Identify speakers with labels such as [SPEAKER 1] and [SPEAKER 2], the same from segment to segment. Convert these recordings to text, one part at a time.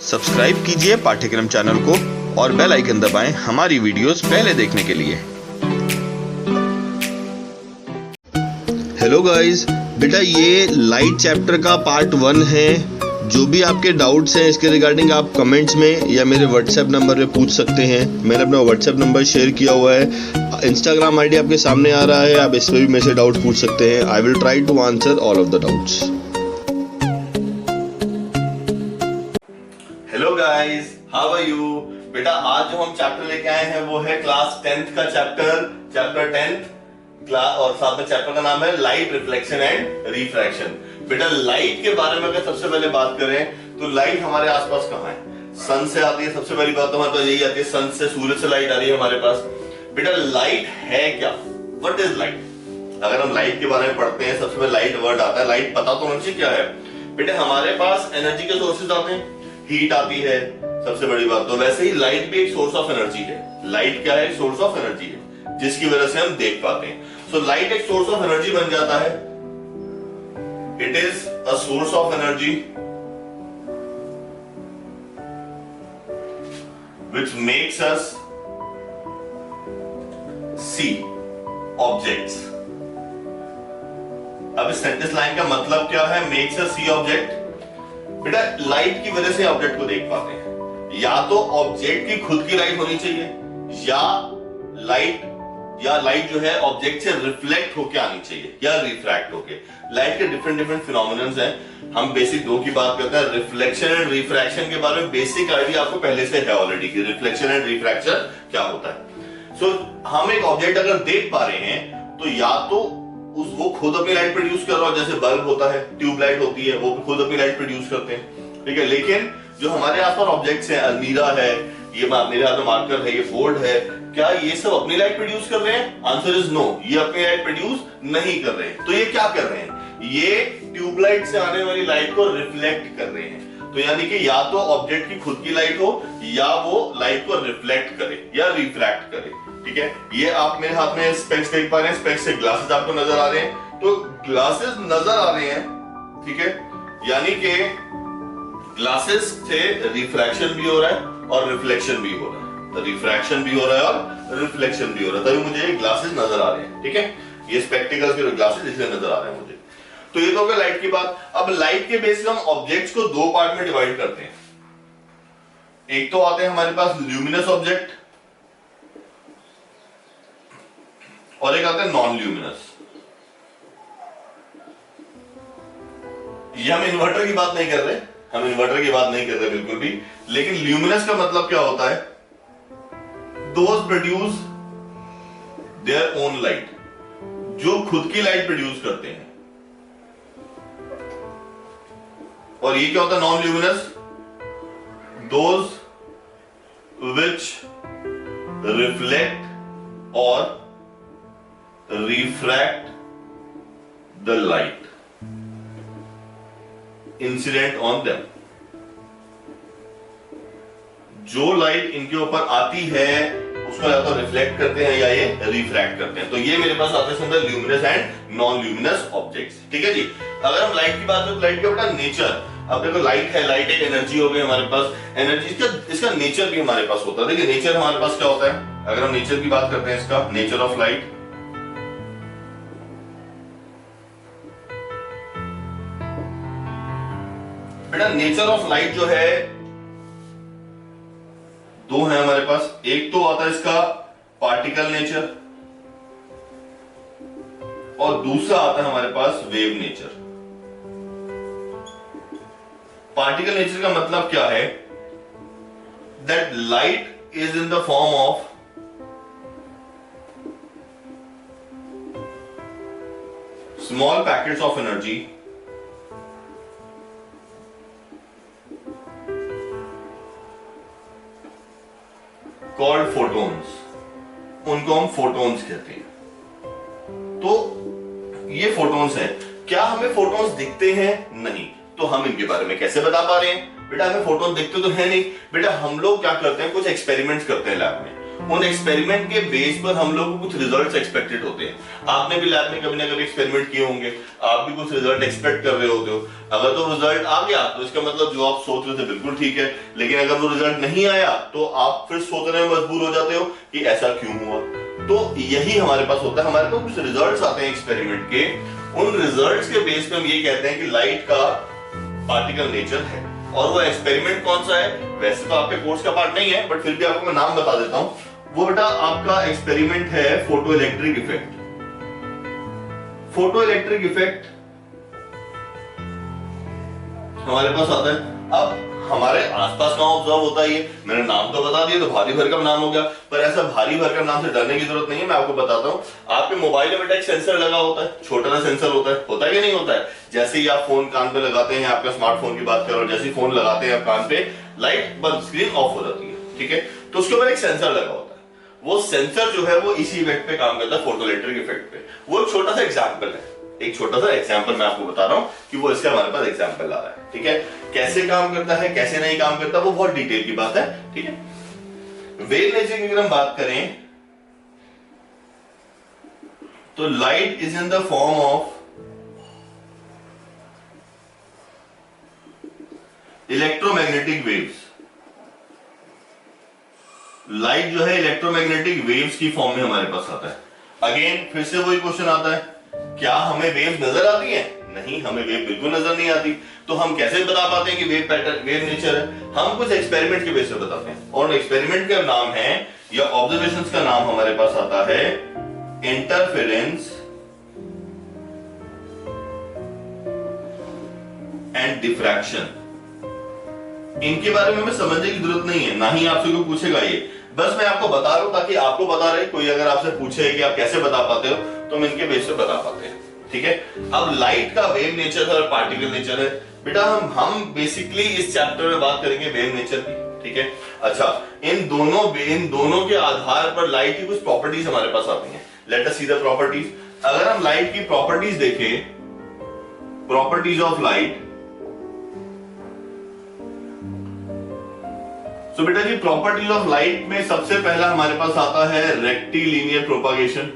[SPEAKER 1] Subscribe कीजिए पाठ्यक्रम channel को और बेल आइकन दबाएं हमारी वीडियोस पहले देखने के लिए। हेलो गाइस, बेटा ये लाइट चैप्टर का पार्ट 1 है। जो भी आपके डाउट्स हैं इसके रिगार्डिंग आप कमेंट्स में या मेरे व्हाट्सएप नंबर पे पूछ सकते हैं। मैंने अपना व्हाट्सएप नंबर शेयर किया हुआ है। इंस्टाग्राम आईडी आपके सामने आ रहा है, आप इस पर भी मेरे से डाउट पूछ सकते हैं। I will try to answer all of the doubts.
[SPEAKER 2] Hello guys, how are you? बेटा आज जो हम चैप्टर लेके आए हैं वो है क्लास 10th का चैप्टर 10th क्लास, और साथ में चैप्टर का नाम है लाइट रिफ्लेक्शन एंड रिफ्रैक्शन। बेटा लाइट के बारे में अगर सबसे पहले बात करें तो लाइट हमारे आसपास कहाँ है? सन से आती है। सबसे पहली बात तो हमारे पास यही आती है, सन से, सूरज से लाइट आ रही है हमारे पास। बेटा लाइट है क्या? What is light? अगर हम लाइट के बारे में पढ़ते हैं सबसे पहले लाइट वर्ड आता है। लाइट पता तो होना चाहिए क्या है। बेटा हमारे पास एनर्जी के सोर्सेज आते हैं, हीट आती है सबसे बड़ी बात। तो वैसे ही लाइट भी एक सोर्स ऑफ एनर्जी है। लाइट क्या है? सोर्स ऑफ एनर्जी है जिसकी वजह से हम देख पाते हैं। सो लाइट एक सोर्स ऑफ एनर्जी बन जाता है। It is a source of energy which makes us see objects। अब इस सेंटेंस लाइन का मतलब क्या है? makes us see object। बेटा लाइट की वजह से ऑब्जेक्ट को देख पाते हैं। या तो ऑब्जेक्ट की खुद की लाइट होनी चाहिए या लाइट जो है ऑब्जेक्ट से रिफ्लेक्ट होके आनी चाहिए या रिफ्रैक्ट होके। लाइट के डिफरेंट फिनोमेनन्स हैं। हम बेसिक दो की बात करते हैं, रिफ्लेक्शन एंड रिफ्रैक्शन के बारे में बेसिक आइडिया आपको पहले से है ऑलरेडी कि रिफ्लेक्शन एंड रिफ्रैक्शन क्या होता है। सो हम एक ऑब्जेक्ट अगर देख पा रहे हैं तो या तो वो खुद अपनी लाइट प्रोड्यूस कर रहा हो, जैसे बल्ब होता है, ट्यूबलाइट होती है, वो खुद अपनी लाइट प्रोड्यूस करते हैं, ठीक है। लेकिन जो हमारे आसपास ऑब्जेक्ट्स हैं, अलमीरा है, ये मेरे हाथ में मार्कर है, ये बोर्ड है, क्या ये सब अपनी लाइट प्रोड्यूस कर रहे हैं? आंसर इज नो, ये अपनी लाइट प्रोड्यूस नहीं कर रहे हैं। तो ये क्या कर रहे हैं? ये ट्यूबलाइट से आने वाली लाइट को रिफ्लेक्ट कर रहे हैं। तो यानी कि या तो ऑब्जेक्ट की खुद की लाइट हो या वो लाइट को रिफ्लेक्ट करे या रिफ्रैक्ट करे, ठीक है। ये आप मेरे हाथ में स्पेक्स देख पा रहे हैं, स्पेक्स से ग्लासेस आपको नजर आ रहे हैं। तो ग्लासेस नजर आ रहे हैं, ठीक है, यानी कि ग्लासेस से रिफ्रैक्शन भी हो रहा है और रिफ्लेक्शन भी हो रहा है। तो रिफ्रैक्शन भी हो रहा है और रिफ्लेक्शन भी हो रहा है, तभी मुझे ग्लासेस नजर आ रहे हैं, ठीक है। ये स्पेक्टिकल्स के ग्लासेस इसलिए नजर आ रहे हैं मुझे। तो ये तो हो गया लाइट की बात। अब लाइट के बेस पे हम ऑब्जेक्ट्स को दो पार्ट में डिवाइड करते हैं। एक तो आते हैं हमारे पास ल्यूमिनस ऑब्जेक्ट और एक आता है नॉन ल्यूमिनस। ये हम इन्वर्टर की बात नहीं कर रहे, बिल्कुल भी। लेकिन ल्यूमिनस का मतलब क्या होता है? Those produce their own light, जो खुद की लाइट प्रोड्यूस करते हैं। और ये क्या होता है non luminous? Those which reflect और refract the light incident on them. जो लाइट इनके ऊपर आती है उसको या तो रिफ्लेक्ट करते हैं या ये रिफ्रैक्ट करते हैं। तो ये मेरे पास आते हैं luminous and non luminous objects, ठीक है जी। अगर हम लाइट की बात करें, लाइट का बेटा नेचर, अब देखो लाइट है, लाइट एक एनर्जी हो गई हमारे पास। एनर्जी इसका नेचर भी हमारे पास होता है। देखिए नेचर हमारे पास क्या होता है, अगर हम नेचर की बात करते हैं, इसका नेचर ऑफ लाइट, बेटा नेचर ऑफ लाइट जो है दो है हमारे पास। एक तो आता है इसका पार्टिकल नेचर और दूसरा आता है हमारे पास वेव नेचर। पार्टिकल नेचर का मतलब क्या है? That light is in the form of small packets of energy called photons. उनको हम फोटोन्स कहते हैं। तो ये फोटोन्स हैं। क्या हमें फोटोन्स दिखते हैं? नहीं। तो हम इनके बारे में कैसे बता पा रहे हैं? बेटा हमें फोटोन दिखते तो है नहीं। बेटा हम लोग क्या करते हैं, कुछ एक्सपेरिमेंट्स करते हैं लैब में। उन एक्सपेरिमेंट के बेस पर हम लोग को कुछ रिजल्ट्स एक्सपेक्टेड होते हैं। आपने भी लैब में कभी ना कभी एक्सपेरिमेंट किए होंगे, आप भी कुछ रिजल्ट एक्सपेक्ट कर रहे होते हो। अगर तो रिजल्ट आ गया तो इसका मतलब जो आप सोच रहे थे बिल्कुल ठीक है, लेकिन अगर वो रिजल्ट नहीं आया तो आप फिर सोचने में मजबूर हो जाते हो कि ऐसा क्यों हुआ। तो यही हमारे पास होता है, हमारे पास कुछ रिजल्ट्स आते हैं एक्सपेरिमेंट के, उन रिजल्ट्स के बेस पे हम ये कहते हैं कि लाइट का पार्टिकल नेचर है। और वो एक्सपेरिमेंट कौन सा है, वैसे तो आपके कोर्स का पार्ट नहीं है, बट फिर भी आपको मैं नाम बता देता हूं। वो बेटा आपका एक्सपेरिमेंट है photo electric effect. Photo electric effect हमारे पास आता है। अब हमारे आसपास कहां ऑब्जर्व होता है ये, मैंने नाम तो बता दिया तो भारी भरकम नाम हो गया, पर ऐसा भारी भरकम नाम से डरने की जरूरत नहीं है। मैं आपको बताता हूं, आपके मोबाइल में बेटा एक सेंसर लगा होता है, छोटा सा सेंसर होता है कि नहीं होता है। जैसे ही आप फोन कान पे लगाते हैं, आपका स्मार्टफोन की बात करो, जैसे ही फोन लगाते हैं आप कान पे, लाइट बंद, स्क्रीन ऑफ हो जाती है, ठीक है। तो उसके ऊपर एक सेंसर लगा होता है, वो सेंसर जो है वो इसी इफेक्ट पे काम करता है, फोटो इलेक्ट्रिक इफेक्ट पे। वो एक छोटा सा एग्जाम्पल है, एक छोटा सा एग्जाम्पल मैं आपको बता रहा हूं कि वो इसका हमारे पास एग्जाम्पल आ रहा है, ठीक है। कैसे काम करता है, कैसे नहीं काम करता, वो बहुत डिटेल की बात है, ठीक है। वेव नेचर की अगर हम बात करें तो light is in the form of electromagnetic waves. Light जो है इलेक्ट्रोमैग्नेटिक वेव्स की फॉर्म में हमारे पास आता है। अगेन फिर से वही क्वेश्चन आता है, क्या हमें वेव नजर आती है? नहीं, हमें वेव बिल्कुल नजर नहीं आती। तो हम कैसे बता पाते हैं कि वेव पैटर्न, वेव नेचर है? हम कुछ एक्सपेरिमेंट के बेस पे बताते हैं, और एक्सपेरिमेंट का नाम है या ऑब्जर्वेशंस का नाम हमारे पास आता है इंटरफेरेंस एंड डिफ्रैक्शन। इनके बारे में हमें समझने की जरूरत नहीं है, ना ही आपसे कोई पूछेगा ये, बस मैं आपको बता रहा हूं ताकि आपको बता रहे, कोई अगर आपसे पूछे कि आप कैसे बता पाते हो तो हम इनके बेस पे बता पाते हैं, ठीक है। अब लाइट का वेव नेचर और पार्टिकल नेचर है बेटा, हम बेसिकली इस चैप्टर में बात करेंगे वेव नेचर की, ठीक है। अच्छा, इन दोनों के आधार पर लाइट की कुछ प्रॉपर्टीज हमारे पास आती हैं। Let us see the properties. अगर हम लाइट की प्रॉपर्टीज देखें, प्रॉपर्टीज ऑफ लाइट, तो बेटा जी प्रॉपर्टीज ऑफ लाइट में सबसे पहला हमारे पास आता है रेक्टिलिनियर प्रोपागेशन।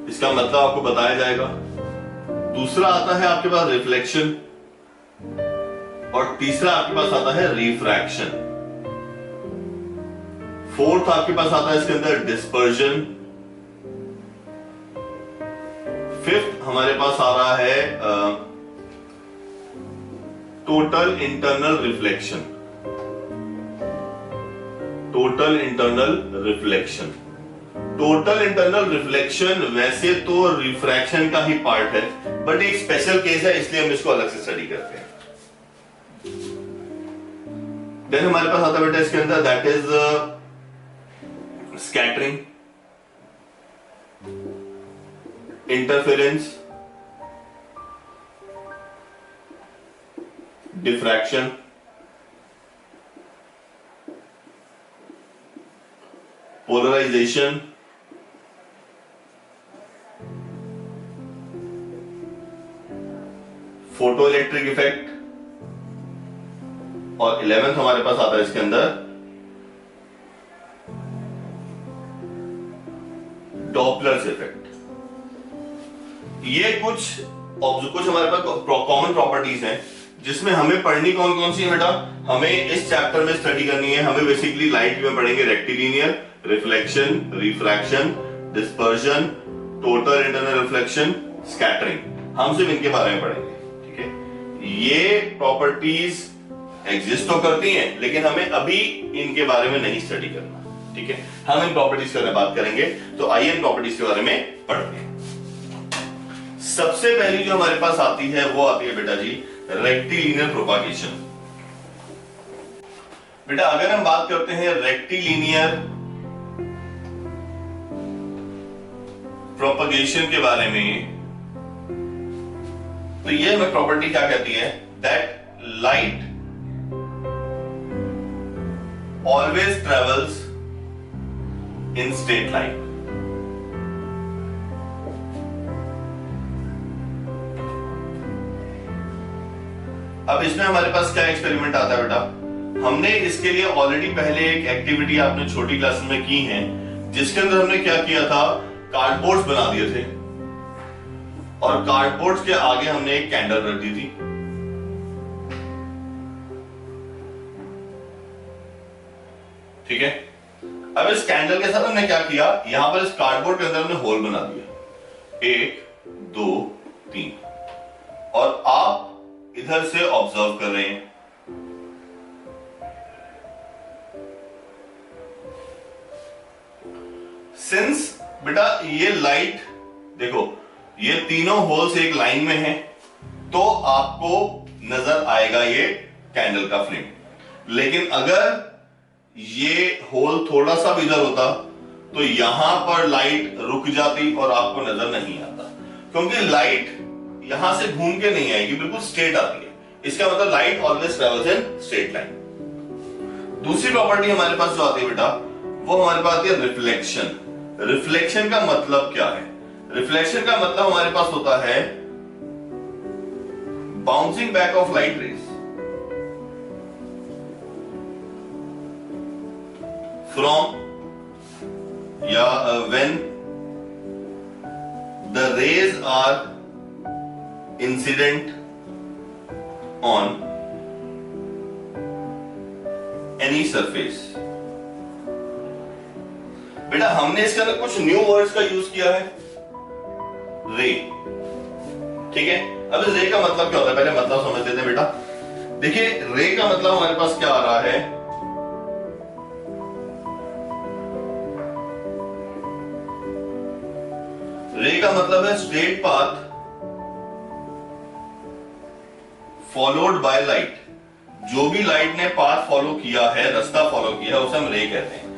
[SPEAKER 2] इसका मतलब आपको बताया जाएगा। दूसरा आता है आपके पास रिफ्लेक्शन, और तीसरा आपके पास आता है रिफ्रैक्शन। फोर्थ आपके पास आता है इसके अंदर डिस्पर्जन। फिफ्थ हमारे पास आ रहा है total internal reflection. Total internal reflection, total internal reflection वैसे तो रिफ्रैक्शन का ही पार्ट है, बट एक स्पेशल केस है, इसलिए हम इसको अलग से स्टडी करते हैं। देन हमारे पास आता है बेटा इसके अंदर, that is scattering, interference, diffraction, polarization, photo electric effect, और 11th हमारे पास आता है इसके अंदर डॉपलर्स इफेक्ट। ये कुछ हमारे पास कॉमन प्रॉपर्टीज हैं जिसमें हमें पढ़नी कौन कौन सी है बेटा, हमें इस चैप्टर में स्टडी करनी है। हमें बेसिकली लाइट में पढ़ेंगे rectilinear, reflection, refraction, dispersion, total internal reflection, scattering. हम सिर्फ इनके बारे में पढ़ेंगे, ठीक है। ये प्रॉपर्टीज एग्जिस्ट तो करती हैं, लेकिन हमें अभी इनके बारे में नहीं स्टडी करना, ठीक है। हम इन प्रॉपर्टीज के बारे में बात करेंगे, तो आइए इन प्रॉपर्टीज के बारे में पढ़ते हैं। सबसे पहली जो हमारे पास आती है वो आती है बेटा जी रेक्टिलिनियर प्रोपागेशन। बेटा अगर हम बात करते हैं रेक्टिलिनियर प्रोपागेशन के बारे में, तो ये हमें प्रॉपर्टी क्या कहती है, that light always travels in straight line. अब इसमें हमारे पास क्या एक्सपेरिमेंट आता है बेटा, हमने इसके लिए ऑलरेडी पहले एक एक्टिविटी आपने छोटी क्लास में की है, जिसके अंदर हमने क्या किया था, कार्डबोर्ड्स बना दिए थे और कार्डबोर्ड्स के आगे हमने एक कैंडल रख दी थी। ठीक है, अब इस कैंडल के साथ हमने क्या किया, यहां पर इस कार्डबोर्ड के अंदर हमने होल बना दिया, 1 2 3, और आप इधर से ऑब्जर्व कर रहे हैं। सिंस बेटा ये लाइट देखो, ये तीनों होल्स एक लाइन में हैं, तो आपको नजर आएगा ये कैंडल का फ्लेम। लेकिन अगर ये होल थोड़ा सा भी इधर होता तो यहां पर लाइट रुक जाती और आपको नजर नहीं आता, क्योंकि लाइट यहां से घूम के नहीं आएगी, बिल्कुल स्ट्रेट आती है। इसका मतलब light always travels in straight line. दूसरी प्रॉपर्टी हमारे पास जो आती है बेटा, वो हमारे पास आती है रिफ्लेक्शन। रिफ्लेक्शन का मतलब क्या है, रिफ्लेक्शन का मतलब हमारे पास होता है bouncing back of light rays from या when the rays are incident on any surface. बेटा हमने इसके अंदर कुछ न्यू वर्ड्स का यूज किया है, रे। ठीक है, अब इस रे का मतलब क्या होता है, पहले मतलब समझ लेते हैं बेटा। देखिए रे का मतलब हमारे पास क्या आ रहा है, रे का मतलब है straight path followed by light. जो भी लाइट ने पाथ फॉलो किया है, रास्ता फॉलो किया है, उसे हम रे कहते हैं।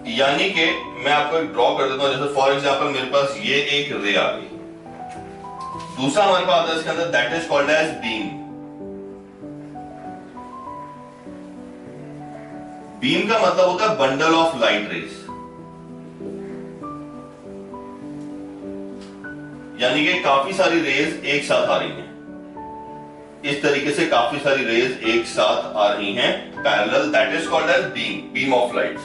[SPEAKER 2] यानी कि मैं आपको एक ड्रॉ कर देता हूं, जैसे फॉर एग्जांपल मेरे पास ये एक रे आ गई, दूसरा हमारे पास आता है इसके अंदर, that is called as beam. Beam का मतलब होता है बंडल ऑफ लाइट रेज, यानी कि काफी सारी रेज एक साथ आ रही हैं। इस तरीके से काफी सारी रेज एक साथ आ रही हैं parallel, that is called as beam, beam of light.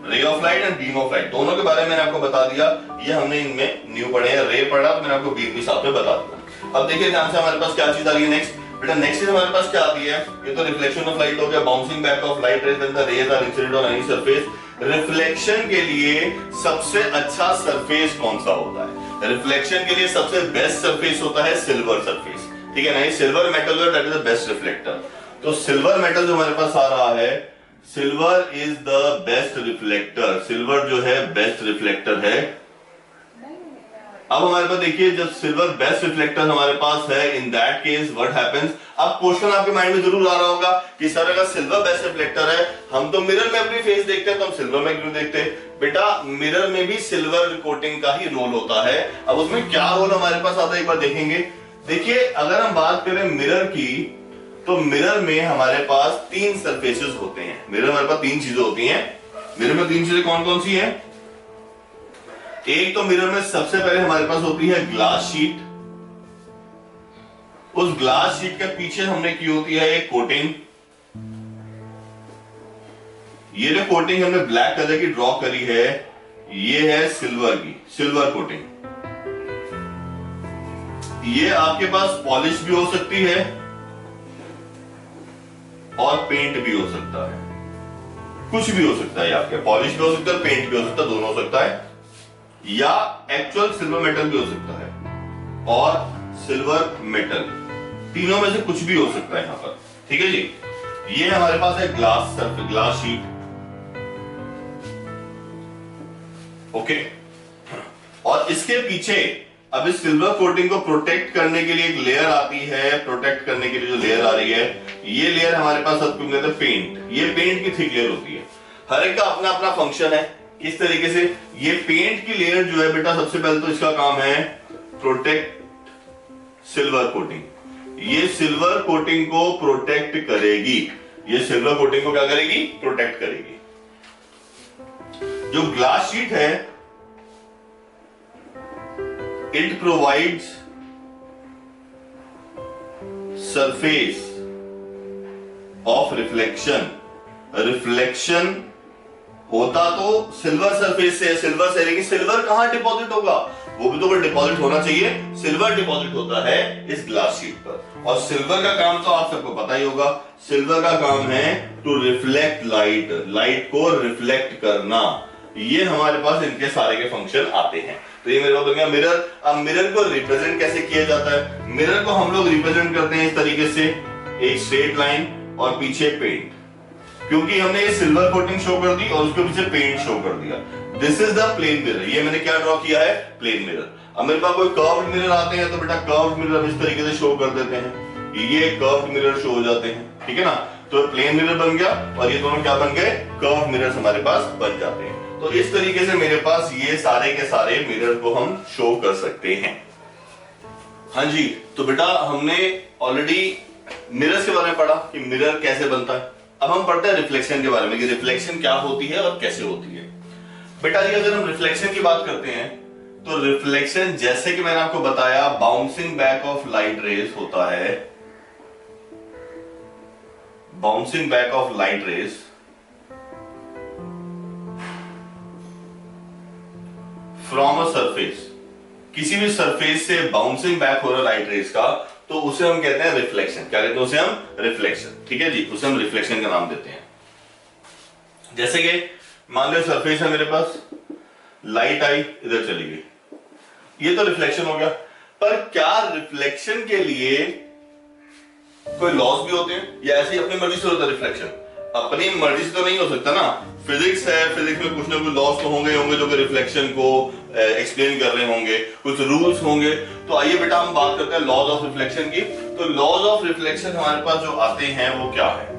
[SPEAKER 2] Ray of light and beam of light दोनों के बारे में मैंने आपको बता दिया, ये हमने इनमें न्यू पढ़े हैं। रे पढ़ा तो मैंने आपको बीम भी साथ में बता दिया। अब देखिए ध्यान से, हमारे पास क्या चीज आ रही है नेक्स्ट बेटा, नेक्स्ट चीज हमारे पास क्या आती है, ये तो रिफ्लेक्शन ऑफ लाइट हो गया, bouncing back of light rays when the rays are incident on any surface. Reflection के लिए सबसे अच्छा सरफेस कौन सा होता है, रिफ्लेक्शन के लिए सबसे बेस्ट सरफेस होता है सिल्वर सरफेस। ठीक है ना, ये सिल्वर मेटल है, that is the best reflector. तो सिल्वर मेटल जो हमारे पास आ रहा है, silver is the best reflector, silver जो है बेस्ट रिफ्लेक्टर है। अब हमारे पास देखिए, जब सिल्वर बेस्ट रिफ्लेक्टर हमारे पास है, in that case what happens. अब क्वेश्चन आपके माइंड में जरूर आ रहा होगा कि सर अगर सिल्वर बेस्ट रिफ्लेक्टर है, हम तो मिरर में अपनी फेस देखते हैं, तो हम सिल्वर में क्यों देखते हैं? बेटा मिरर में भी सिल्वर कोटिंग का ही रोल होता है। अब उसमें क्या रोल हमारे पास आता है, एक बार देखेंगे। देखिए अगर हम बात करें मिरर की, तो मिरर में हमारे पास 3 सरफेसेस होते हैं। मिरर में हमारे पास 3 चीजें होती हैं। मिरर में 3 चीजें कौन कौन सी हैं? एक तो मिरर में सबसे पहले हमारे पास होती है ग्लास शीट। उस ग्लास शीट के पीछे हमने की होती है एक कोटिंग। ये जो कोटिंग हमने ब्लैक कलर की ड्रॉ करी है, ये है सिल्वर की, सिल्वर कोटिंग। ये आपके पास पॉलिश भी हो सकती है और पेंट भी हो सकता है, कुछ भी हो सकता है। आपके पॉलिश भी हो सकता है, पेंट भी हो सकता है, दोनों हो सकता है, या एक्चुअल सिल्वर मेटल भी हो सकता है और सिल्वर मेटल, तीनों में से कुछ भी हो सकता है यहां पर। ठीक है जी, ये हमारे पास है ग्लास शीट। ओके, और इसके पीछे अब इस सिल्वर कोटिंग को प्रोटेक्ट करने के लिए एक लेयर आती है। प्रोटेक्ट करने के लिए जो लेयर आ रही है, ये लेयर हमारे पास सब कहते हैं पेंट। ये पेंट की थिक लेयर होती है, हर एक का अपना अपना फंक्शन है। किस तरीके से ये पेंट की लेयर जो है बेटा, सबसे पहले तो इसका काम है प्रोटेक्ट सिल्वर कोटिंग। ये सिल्वर कोटिंग को प्रोटेक्ट करेगी, ये सिल्वर कोटिंग को क्या करेगी? प्रोटेक्ट करेगी। जो ग्लास शीट है, it provides surface of reflection, reflection होता तो सिल्वर सरफेस से है, सिल्वर से, लेकिन सिल्वर कहां डिपॉजिट होगा, वो भी तो डिपॉजिट होना चाहिए। सिल्वर डिपॉजिट होता है इस ग्लास शीट पर, और सिल्वर का काम तो आप सबको पता ही होगा, सिल्वर का काम है टू रिफ्लेक्ट लाइट, लाइट को रिफ्लेक्ट करना। ये हमारे पास इनके सारे के फंक्शन आते हैं। तो ये मेरे पास बन गया मिरर। अब मिरर को रिप्रेजेंट कैसे किया जाता है? मिरर को हम लोग रिप्रेजेंट करते हैं इस तरीके से, एक स्ट्रेट लाइन और पीछे पेंट, क्योंकि हमने ये सिल्वर कोटिंग शो कर दी और उसके पीछे पेंट शो कर दिया। This is the plane mirror. ये मैंने क्या ड्रॉ किया है? Plane mirror. अब मेरे पास कोई कर्व्ड मिरर आते हैं तो बेटा कर्व्ड मिरर इस तरीके से शो कर देते हैं, ये कर्व्ड मिरर शो हो जाते हैं, ठीक है ना। तो प्लेन मिरर बन गया और ये दोनों क्या बन गए? कर्व्ड मिरर्स हमारे पास बन जाते हैं। तो इस तरीके से मेरे पास ये सारे के सारे मिरर को हम शो कर सकते हैं। हाँ जी, तो बेटा हमने ऑलरेडी मिरर्स के बारे में पढ़ा कि मिरर कैसे बनता है। अब हम पढ़ते हैं रिफ्लेक्शन के बारे में कि रिफ्लेक्शन क्या होती है और कैसे होती है। बेटा जी अगर हम रिफ्लेक्शन की बात करते हैं तो रिफ्लेक्शन, जैसे कि मैंने आपको बताया, bouncing back of light raise होता है, bouncing back of light rays from a surface. किसी भी सरफेस से बाउंसिंग बैक हो रहा लाइट रेज का, तो उसे हम कहते हैं रिफ्लेक्शन। क्या कहते हैं उसे हम? रिफ्लेक्शन। ठीक है जी, उसे हम रिफ्लेक्शन का नाम देते हैं। जैसे कि मान लो सरफेस है मेरे पास, लाइट आई इधर चली गई, ये तो रिफ्लेक्शन हो गया। पर क्या रिफ्लेक्शन के लिए कोई लॉस भी होते हैं या ऐसे ही अपनी मर्जी से होता है रिफ्लेक्शन? अपनी मर्जी से तो नहीं हो सकता ना, फिजिक्स है, फिजिक्स में कुछ ना कुछ लॉस तो होंगे जो कि रिफ्लेक्शन को एक्सप्लेन कर रहे होंगे, कुछ रूल्स होंगे। तो आइए बेटा हम बात करते हैं लॉज ऑफ रिफ्लेक्शन की। तो लॉज ऑफ रिफ्लेक्शन हमारे पास जो आते हैं वो क्या है?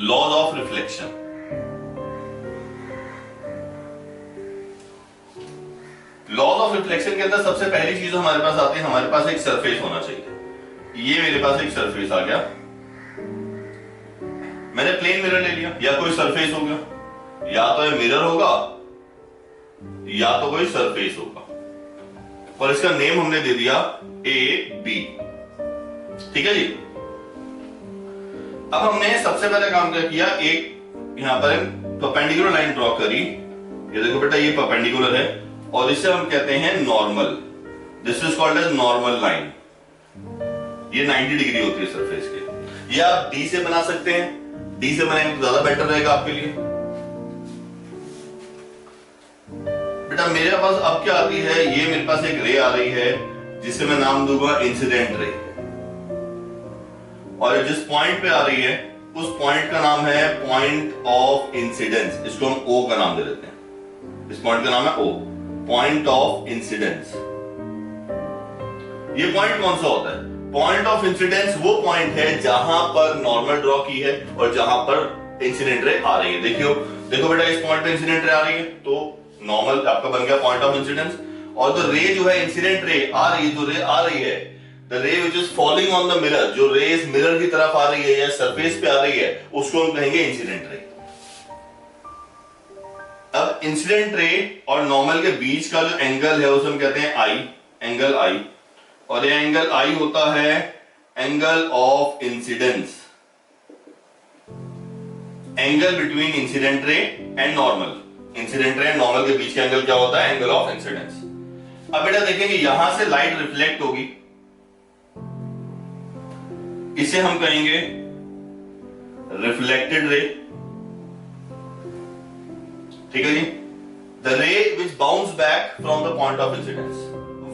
[SPEAKER 2] Laws of reflection, laws of reflection के अंदर सबसे पहली चीज हमारे पास आती है, हमारे पास एक सरफेस होना चाहिए। ये मेरे पास एक सरफेस आ गया, मैंने प्लेन मिरर ले लिया या कोई सरफेस हो गया, या तो ये मिरर होगा या तो कोई सरफेस होगा, और इसका नेम हमने दे दिया ए बी। ठीक है जी। अब हमने सबसे पहले काम क्या किया, एक यहां पर परपेंडिकुलर लाइन ड्रॉ करी। ये देखो बेटा ये परपेंडिकुलर है और इसे हम कहते हैं normal. This is called as normal line. ये 90 डिग्री होती है सरफेस के। ये आप डी से बना सकते हैं, डी से बनाएंगे तो ज्यादा बेटर रहेगा आपके लिए। बेटा मेरे पास अब क्या आती है, ये मेरे पास एक रे आ रही है जिसे मैं नाम दूंगा इंसिडेंट रे, और जिस पॉइंट पे आ रही है उस पॉइंट का नाम है पॉइंट ऑफ इंसिडेंस। इसको हम ओ का नाम दे देते हैं। इस पॉइंट का नाम है ओ, पॉइंट ऑफ इंसिडेंस। ये पॉइंट कौन सा होता है? पॉइंट ऑफ इंसिडेंस वो पॉइंट है जहां पर नॉर्मल ड्रॉ की है और जहां पर इंसिडेंट रे आ रही है। देखो बेटा इस पॉइंट पे इंसिडेंट रे आ रही है तो नॉर्मल आपका बन गया पॉइंट ऑफ इंसिडेंस, और जो रे जो है इंसिडेंट रे आ रही है, जो रे आ रही है, the ray which is falling on the mirror, जो रेज मिरर की तरफ आ रही है या सरफेस पे आ रही है, उसको हम कहेंगे इंसिडेंट रे। अब इंसिडेंट रे और नॉर्मल के बीच का जो एंगल है उसे हम कहते हैं आई, एंगल आई, और ये एंगल आई होता है angle of incidence, angle between incident ray and normal. Incident ray and normal के बीच का एंगल क्या होता है? Angle of incidence. अब बेटा देखेंगे यहां से लाइट रिफ्लेक्ट होगी, इसे हम कहेंगे रिफ्लेक्टेड रे। ठीक है जी। The ray which bounce back from the point of incidence,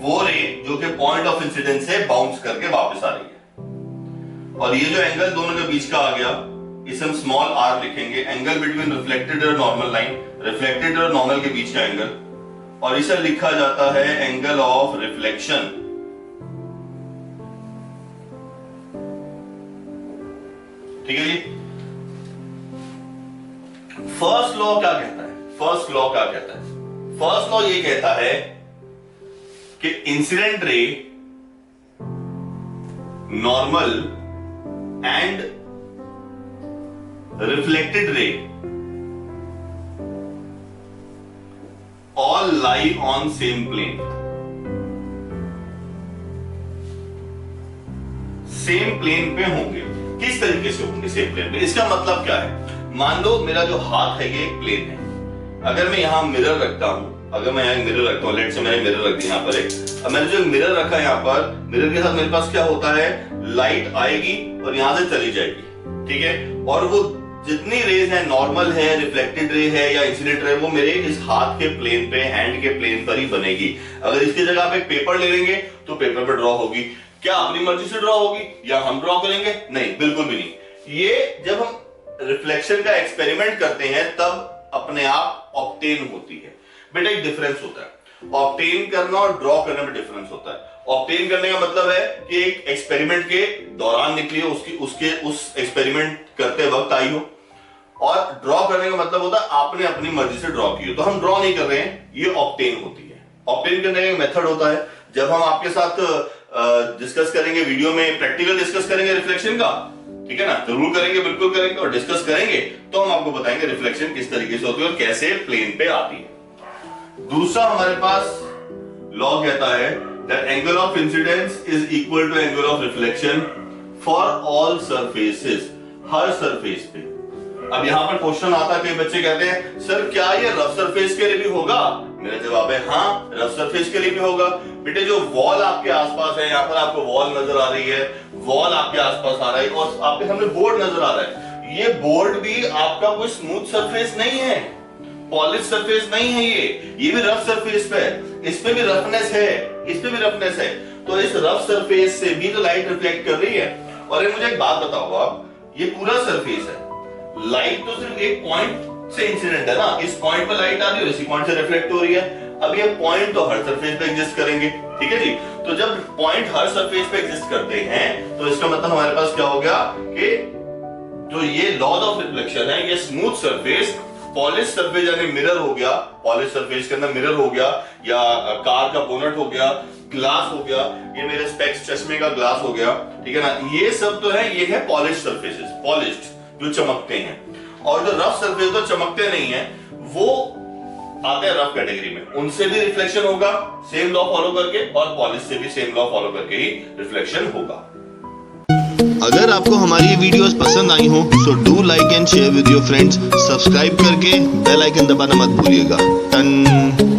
[SPEAKER 2] वो रे जो कि पॉइंट ऑफ इंसिडेंस से बाउंस करके वापस आ रही है। और ये जो एंगल दोनों के बीच का आ गया, इसे हम स्मॉल आर लिखेंगे, एंगल बिटवीन रिफ्लेक्टेड और नॉर्मल लाइन, रिफ्लेक्टेड और नॉर्मल के बीच का एंगल, और इसे लिखा जाता है एंगल ऑफ रिफ्लेक्शन। ठीक है जी। फर्स्ट लॉ क्या कहता है? फर्स्ट लॉ क्या कहता है? फर्स्ट लॉ ये कहता है कि incident ray, normal and reflected ray all lie on same plane. Same plane पे होंगे। किस तरीके से होंगे सेम प्लेन पे? इसका मतलब क्या है? मान लो मेरा जो हाथ है ये प्लेन है, अगर मैं यहाँ मिरर रखता हूँ, अगर मैं यहाँ मिरर रखता हूँ, लेट से मैंने मिरर रख दिया यहाँ पर एक, अब मैंने जो मिरर रखा है यहाँ पर, मिरर के साथ मेरे पास क्या होता है, लाइट आएगी और यहाँ से चली जाएगी, ठीक है, और वो जितनी रेज है, नॉर्मल है, रिफ्लेक्टेड रे है या इंसिडेंट रे, वो मेरे इस हाथ के प्लेन पे, हैंड के प्लेन पर ही बनेगी। अगर इसकी जगह आप एक पेपर ले लेंगे तो पेपर पर ड्रॉ होगी। क्या अपनी मर्जी से ड्रॉ होगी या हम ड्रॉ करेंगे? नहीं, बिल्कुल भी नहीं। ये जब हम रिफ्लेक्शन का एक्सपेरिमेंट करते हैं तब अपने आप ऑब्टेन होती है। बेटा एक डिफरेंस होता है, ऑब्टेन करना और ड्रॉ करने में डिफरेंस होता है। ऑब्टेन करने का मतलब है कि एक एक्सपेरिमेंट के दौरान निकली हो, उस एक्सपेरिमेंट करते वक्त आई हो, और ड्रॉ करने का मतलब होता है आपने अपनी मर्जी से ड्रॉ की हो। तो हम ड्रॉ नहीं कर रहे हैं, ये ऑब्टेन होती है। ऑब्टेन करने का एक मेथड होता है, जब हम आपके साथ डिस्कस करेंगे, वीडियो में प्रैक्टिकल डिस्कस करेंगे रिफ्लेक्शन का, ठीक है ना, जरूर करेंगे, बिल्कुल करेंगे और डिस्कस करेंगे, तो हम आपको बताएंगे रिफ्लेक्शन किस तरीके से होती है और कैसे प्लेन पे आती है। दूसरा हमारे पास लॉ कहता है that angle of incidence is equal to angle of reflection for all surfaces, her surface पे। अब यहाँ पर क्वेश्चन आता है, कई बच्चे कहते हैं सर क्या ये रफ सरफेस के लिए भी होगा? मेरा जवाब है हाँ, रफ सरफेस के लिए भी होगा। बेटे जो वॉल आपके आसपास है, यहाँ पर आपको वॉल नजर आ रही है, वॉल आपके आसपास आ रहा है और आपके सामने बोर्ड नजर आ रहा है, ये बोर्ड भी आपका कोई स्मूथ सरफेस नहीं है, पॉलिश सरफेस नहीं है, ये भी रफ सरफेस पे है, इस पे भी रफनेस है, इस पे भी रफनेस है। तो इस रफ सरफेस से भी तो लाइट रिफ्लेक्ट कर रही है। और ये मुझे एक बात बताओ आप, ये पूरा सरफेस है, लाइट तो सिर्फ एक पॉइंट से इंसिडेंट है ना, इस पॉइंट पे लाइट आ रही है, इसी पॉइंट से रिफ्लेक्ट हो रही है। अब ये पॉइंट तो हर सरफेस पे एग्जिस्ट करेंगे, ठीक है जी। तो जब पॉइंट हर सरफेस पे एग्जिस्ट करते हैं तो इसका मतलब हमारे पास क्या हो गया कि जो ये लॉज ऑफ रिफ्लेक्शन है, ये स्मूथ सरफेस, पॉलिश सरफेस यानी मिरर हो गया, पॉलिश सरफेस के अंदर मिरर हो गया, या कार का बोनट हो गया, ग्लास हो गया, ये मेरे स्पेक्स चश्मे का ग्लास हो गया, ठीक है ना, ये सब तो है, ये है पॉलिश सरफेसेस, पॉलिश्ड जो चमकते हैं। और जो रफ सरफेस तो चमकते नहीं है, वो आते हैं रफ कैटेगरी में, उनसे भी रिफ्लेक्शन होगा सेम लॉ फॉलो करके, और पॉलिश से भी सेम लॉ फॉलो करके ही रिफ्लेक्शन होगा।
[SPEAKER 1] अगर आपको हमारी ये वीडियोस पसंद आई हो तो do like and share with your friends, subscribe करके बेल आइकन दबाना मत भूलिएगा। टन